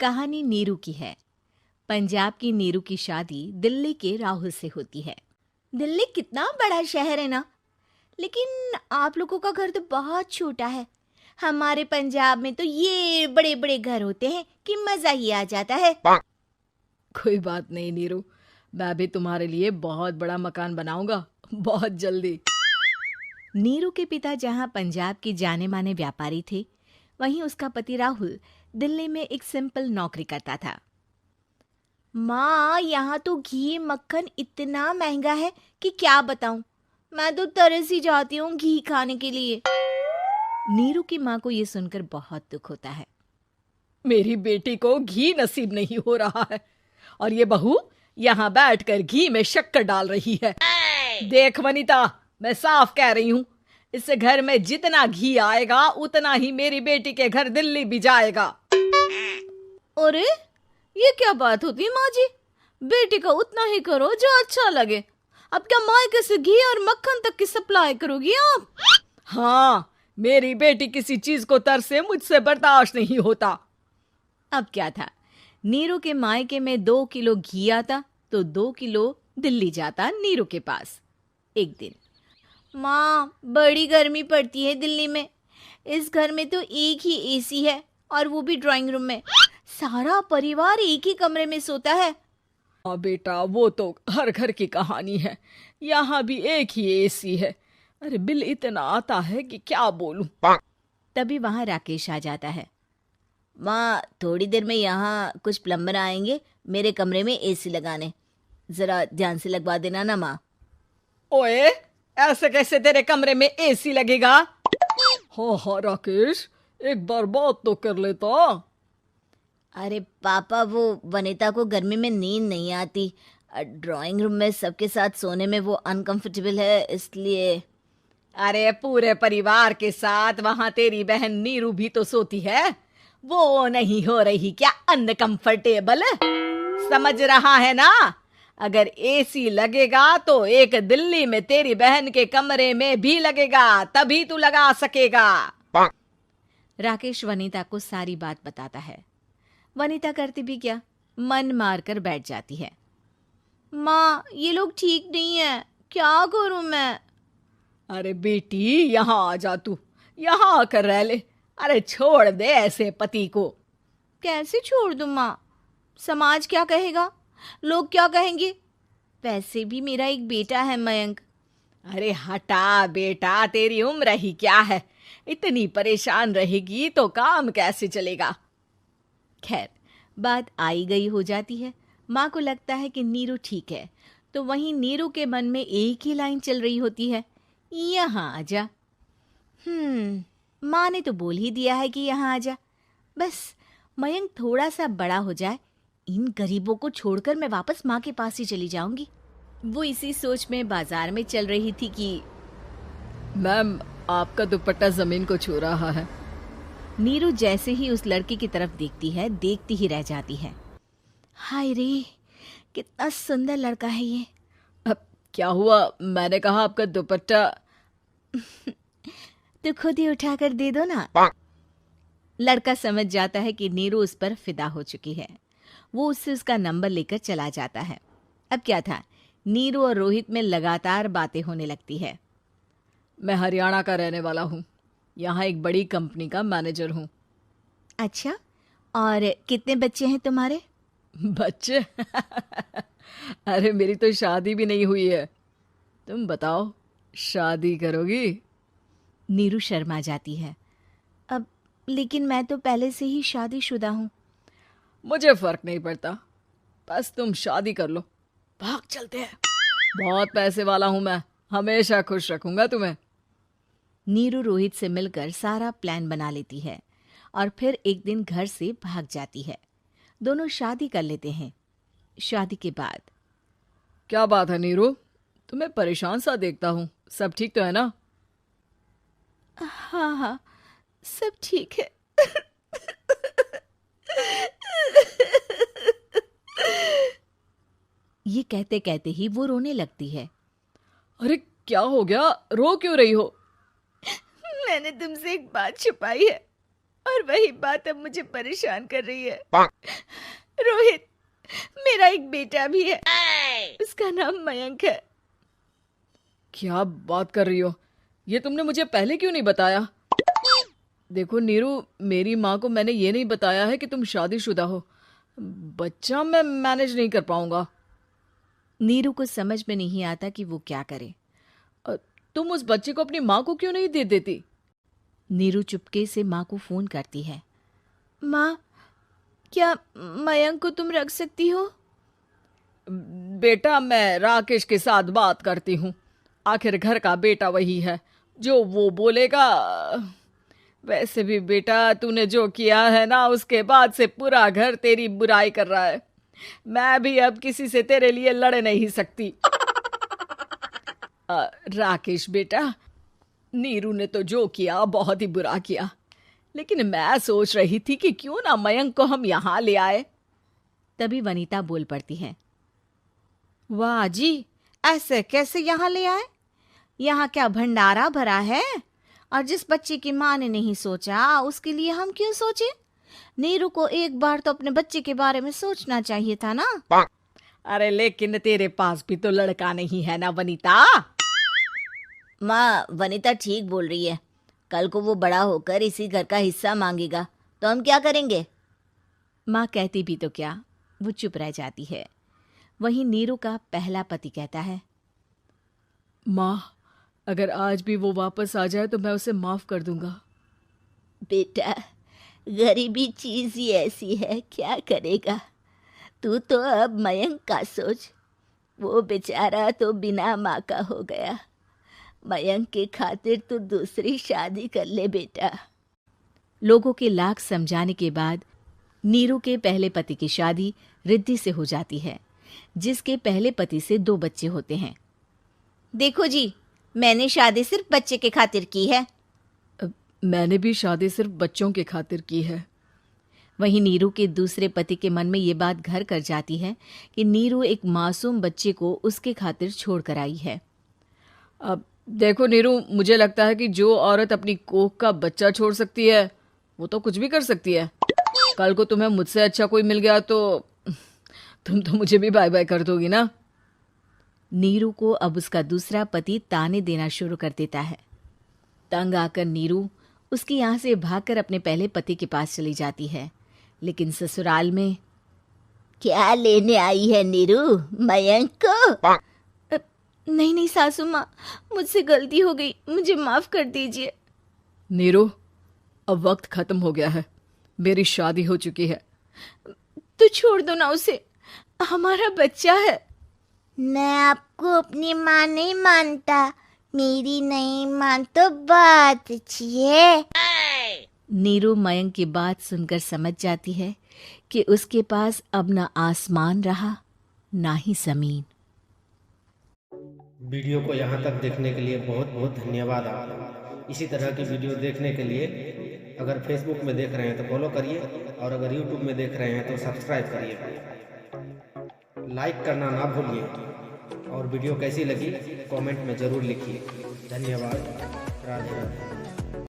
कहानी नीरू की है। पंजाब की नीरू की शादी दिल्ली के राहुल से होती है। दिल्ली कितना बड़ा शहर है ना, लेकिन आप लोगों का घर तो बहुत छोटा है। हमारे पंजाब में तो ये बड़े बड़े घर होते हैं कि मजा ही आ जाता है। कोई बात नहीं नीरू, मैं भी तुम्हारे लिए बहुत बड़ा मकान बनाऊंगा, बहुत जल्दी। नीरू के पिता जहाँ पंजाब के जाने माने व्यापारी थे, वहीं उसका पति राहुल दिल्ली में एक सिंपल नौकरी करता था। माँ, यहाँ तो घी मक्खन इतना महंगा है कि क्या बताऊं। मैं तो तरस ही जाती हूँ घी खाने के लिए। नीरू की माँ को ये सुनकर बहुत दुख होता है। मेरी बेटी को घी नसीब नहीं हो रहा है और ये बहू यहाँ बैठकर घी में शक्कर डाल रही है। देख वनिता, मैं साफ कह रही हूँ, इस घर में जितना घी आएगा उतना ही मेरी बेटी के घर दिल्ली भी जाएगा। अरे ये क्या बात होती है माँ जी? बेटी का उतना ही करो जो अच्छा लगे। अब क्या मायके से घी और मक्खन तक की सप्लाई करोगी आप? हाँ, मेरी बेटी किसी चीज को तरसे मुझसे बर्दाश्त नहीं होता। अब क्या था, नीरू के मायके में 2 किलो घी आता तो 2 किलो दिल्ली जाता नीरू के पास। एक दिन, माँ बड़ी गर्मी पड़ती है दिल्ली में। इस घर में तो एक ही एसी है और वो भी ड्राइंग रूम में। सारा परिवार एक ही कमरे में सोता है। हाँ बेटा, वो तो हर घर की कहानी है। यहाँ भी एक ही एसी है। अरे बिल इतना आता है कि क्या बोलूं। तभी वहां राकेश आ जाता है। माँ, थोड़ी देर में यहाँ कुछ प्लम्बर आएंगे मेरे कमरे में एसी लगाने। जरा ध्यान से लगवा देना ना माँ। ओए, ऐसे कैसे तेरे कमरे में एसी लगेगा? हाँ राकेश, एक बार बात तो कर लेता। अरे पापा, वो वनिता को गर्मी में नींद नहीं आती। ड्राइंग रूम में सबके साथ सोने में वो अनकंफर्टेबल है, इसलिए। अरे पूरे परिवार के साथ वहां तेरी बहन नीरू भी तो सोती है। वो नहीं हो रही क्या अनकंफर्टेबल? समझ रहा है ना? अगर एसी लगेगा तो एक दिल्ली में तेरी बहन के कमरे में भी लगेगा, तभी तू लगा सकेगा। राकेश वनिता को सारी बात बताता है। वनिता करती भी क्या, मन मार कर बैठ जाती है। माँ, ये लोग ठीक नहीं है, क्या करूं मैं? अरे बेटी, यहाँ आ जा, तू यहाँ आकर रह ले। अरे छोड़ दे ऐसे पति को। कैसे छोड़ दूं माँ? समाज क्या कहेगा, लोग क्या कहेंगे? वैसे भी मेरा एक बेटा है मयंक। अरे हटा बेटा, तेरी उम्र ही क्या है? इतनी परेशान रहेगी तो काम कैसे चलेगा? खैर, बात आई गई हो जाती है। माँ को लगता है कि नीरू ठीक है, तो वहीं नीरू के मन में एक ही लाइन चल रही होती है, यहाँ आजा। माँ ने तो बोल ही दिया है कि यहाँ आजा। बस मयंक थोड़ा सा बड़ा हो जाए, इन गरीबों को छोड़कर मैं वापस माँ के पास ही चली जाऊंगी। वो इसी सोच में बाजार में चल रही थी कि मैम, आपका दुपट्टा जमीन को छू रहा है। नीरू जैसे ही उस लड़की की तरफ देखती है, देखती ही रह जाती है। हाय रे, कितना सुंदर लड़का है ये। अब क्या हुआ? मैंने कहा आपका दुपट्टा। तो खुद ही उठाकर दे दो ना। लड़का समझ जाता है कि नीरू उस पर फिदा हो चुकी है। वो उससे उसका नंबर लेकर चला जाता है। अब क्या था, नीरू और रोहित में लगातार बातें होने लगती है। मैं हरियाणा का रहने वाला हूँ, यहाँ एक बड़ी कंपनी का मैनेजर हूँ। अच्छा, और कितने बच्चे हैं तुम्हारे? बच्चे? अरे मेरी तो शादी भी नहीं हुई है। तुम बताओ, शादी करोगी? नीरू शर्मा जाती है। अब लेकिन मैं तो पहले से ही शादीशुदा हूँ। मुझे फर्क नहीं पड़ता, बस तुम शादी कर लो, भाग चलते हैं। बहुत पैसे वाला हूं मैं, हमेशा खुश रखूंगा तुम्हें। नीरू रोहित से मिलकर सारा प्लान बना लेती है और फिर एक दिन घर से भाग जाती है। दोनों शादी कर लेते हैं। शादी के बाद, क्या बात है नीरू, तुम्हें परेशान सा देखता हूँ, सब ठीक तो है ना? हाँ हाँ, सब ठीक है। ये कहते कहते ही वो रोने लगती है। अरे क्या हो गया, रो क्यों रही हो? मैंने तुमसे एक बात छुपाई है और वही बात अब मुझे परेशान कर रही है। रोहित, मेरा एक बेटा भी है, उसका नाम मयंक है। क्या बात कर रही हो? ये तुमने मुझे पहले क्यों नहीं बताया? देखो नीरू, मेरी माँ को मैंने ये नहीं बताया है कि तुम शादीशुदा हो। बच्चा मैं मैनेज नहीं कर पाऊंगा। नीरू को समझ में नहीं आता कि वो क्या करे। तुम उस बच्चे को अपनी माँ को क्यों नहीं दे देती? नीरू चुपके से माँ को फोन करती है। माँ, क्या मयंक को तुम रख सकती हो? बेटा, मैं राकेश के साथ बात करती हूँ। आखिर घर का बेटा वही है, जो वो बोलेगा। वैसे भी बेटा, तूने जो किया है ना, उसके बाद से पूरा घर तेरी बुराई कर रहा है। मैं भी अब किसी से तेरे लिए लड़ नहीं सकती। राकेश बेटा, नीरू ने तो जो किया बहुत ही बुरा किया, लेकिन मैं सोच रही थी कि क्यों ना मयंक को हम यहाँ ले आए। तभी वनीता बोल पड़ती है। वाह जी, ऐसे कैसे यहाँ ले आए? यहाँ क्या भंडारा भरा है? और जिस बच्चे की माँ ने नहीं सोचा, उसके लिए हम क्यों सोचे? नीरू को एक बार तो अपने बच्चे के बारे में सोचना चाहिए था ना। अरे लेकिन तेरे पास भी तो लड़का नहीं है ना वनीता। माँ, वनीता ठीक बोल रही है। कल को वो बड़ा होकर इसी घर का हिस्सा मांगेगा तो हम क्या करेंगे? माँ कहती भी तो क्या, वो चुप रह जाती है। वहीं नीरू का पहला पति कहता है। माँ, अगर आज भी वो वापस आ जाए तो मैं उसे माफ कर दूंगा। बेटा, गरीबी चीज ही ऐसी है, क्या करेगा? तू तो अब मयंक का सोच। वो बेचारा तो बिना माँ का हो गया। मयंक के खातिर तू दूसरी शादी कर ले बेटा। लोगों के लाख समझाने के बाद नीरू के पहले पति की शादी रिद्धि से हो जाती है, जिसके पहले पति से 2 बच्चे होते हैं। देखो जी, मैंने शादी सिर्फ बच्चे के खातिर की है। मैंने भी शादी सिर्फ बच्चों के खातिर की है। वहीं नीरू के दूसरे पति के मन में ये बात घर कर जाती है कि नीरू एक मासूम बच्चे को उसके खातिर छोड़ कर आई है। अब देखो नीरू, मुझे लगता है कि जो औरत अपनी कोख का बच्चा छोड़ सकती है, वो तो कुछ भी कर सकती है। कल को तुम्हें मुझसे अच्छा कोई मिल गया तो तुम तो मुझे भी बाय बाय कर दोगी ना। नीरू को अब उसका दूसरा पति ताने देना शुरू कर देता है। तंग आकर नीरू उसके यहाँ से भागकर अपने पहले पति के पास चली जाती है। लेकिन ससुराल में क्या लेने आई है नीरू, मयंक को? नहीं नहीं सासू माँ, मुझसे गलती हो गई, मुझे माफ कर दीजिए। नीरू, अब वक्त खत्म हो गया है, मेरी शादी हो चुकी है। तो छोड़ दो ना उसे, हमारा बच्चा है। मैं आपको अपनी माँ नहीं मानता, मेरी नहीं मान तो बात अच्छी है। नीरू मयंक की बात सुनकर समझ जाती है कि उसके पास अब ना आसमान रहा ना ही जमीन। वीडियो को यहाँ तक देखने के लिए बहुत बहुत धन्यवाद आपका। इसी तरह की वीडियो देखने के लिए अगर फेसबुक में देख रहे हैं तो फॉलो करिए, और अगर यूट्यूब में देख रहे हैं तो सब्सक्राइब करिए। लाइक करना ना भूलिए, और वीडियो कैसी लगी कमेंट में ज़रूर लिखिए। धन्यवाद। राधे राधे।